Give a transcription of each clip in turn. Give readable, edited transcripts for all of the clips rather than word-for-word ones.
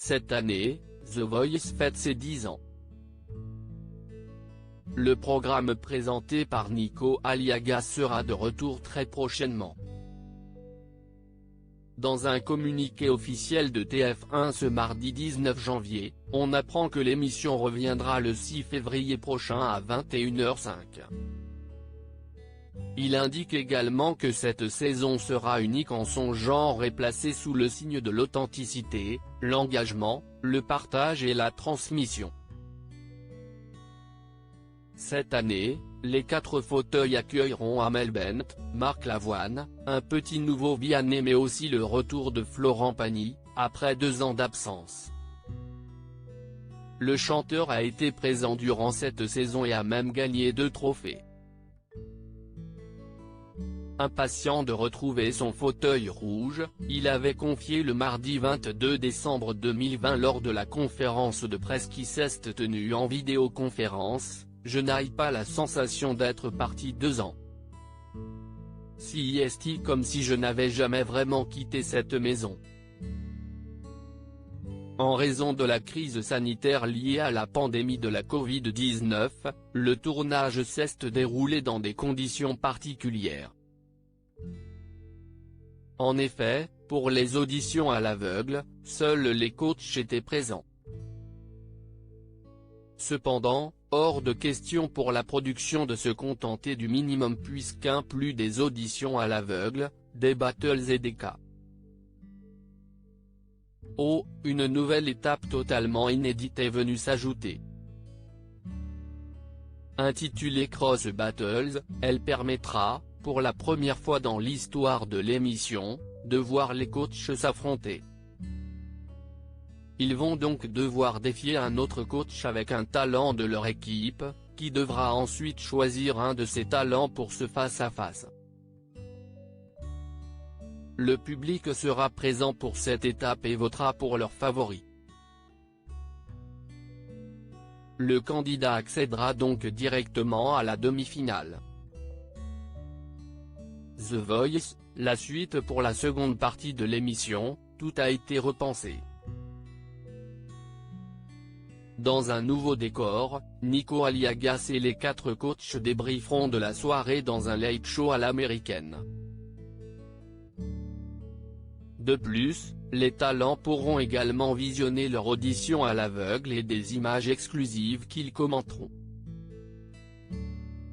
Cette année, The Voice fête ses 10 ans. Le programme présenté par Nico Aliaga sera de retour très prochainement. Dans un communiqué officiel de TF1 ce mardi 19 janvier, on apprend que l'émission reviendra le 6 février prochain à 21h05. Il indique également que cette saison sera unique en son genre et placée sous le signe de l'authenticité, l'engagement, le partage et la transmission. Cette année, les 4 fauteuils accueilleront Amel Bent, Marc Lavoine, un petit nouveau Vianney mais aussi le retour de Florent Pagny, après 2 ans d'absence. Le chanteur a été présent durant cette saison et a même gagné 2 trophées. Impatient de retrouver son fauteuil rouge, il avait confié le mardi 22 décembre 2020 lors de la conférence de presse qui s'est tenue en vidéoconférence: « Je n'ai pas la sensation d'être parti 2 ans. Si est comme si je n'avais jamais vraiment quitté cette maison. » En raison de la crise sanitaire liée à la pandémie de la Covid-19, le tournage s'est déroulé dans des conditions particulières. En effet, pour les auditions à l'aveugle, seuls les coachs étaient présents. Cependant, hors de question pour la production de se contenter du minimum puisqu'inclut des auditions à l'aveugle, des battles et des cas. Oh, une nouvelle étape totalement inédite est venue s'ajouter. Intitulée Cross Battles, elle permettra, pour la première fois dans l'histoire de l'émission, de voir les coachs s'affronter. Ils vont donc devoir défier un autre coach avec un talent de leur équipe, qui devra ensuite choisir un de ses talents pour ce face-à-face. Le public sera présent pour cette étape et votera pour leur favori. Le candidat accédera donc directement à la demi-finale. The Voice, la suite pour la seconde partie de l'émission, tout a été repensé. Dans un nouveau décor, Nico Aliagas et les 4 coachs débrieferont de la soirée dans un late show à l'américaine. De plus, les talents pourront également visionner leur audition à l'aveugle et des images exclusives qu'ils commenteront.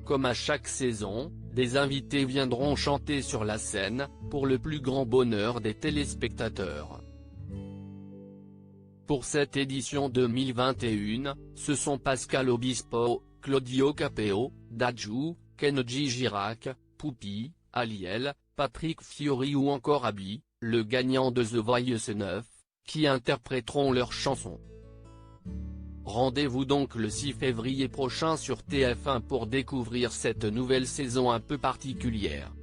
Comme à chaque saison, des invités viendront chanter sur la scène, pour le plus grand bonheur des téléspectateurs. Pour cette édition 2021, ce sont Pascal Obispo, Claudio Capeo, Dadju, Kenji Girac, Poupi, Aliel, Patrick Fiori ou encore Abi, le gagnant de The Voice 9, qui interpréteront leurs chansons. Rendez-vous donc le 6 février prochain sur TF1 pour découvrir cette nouvelle saison un peu particulière.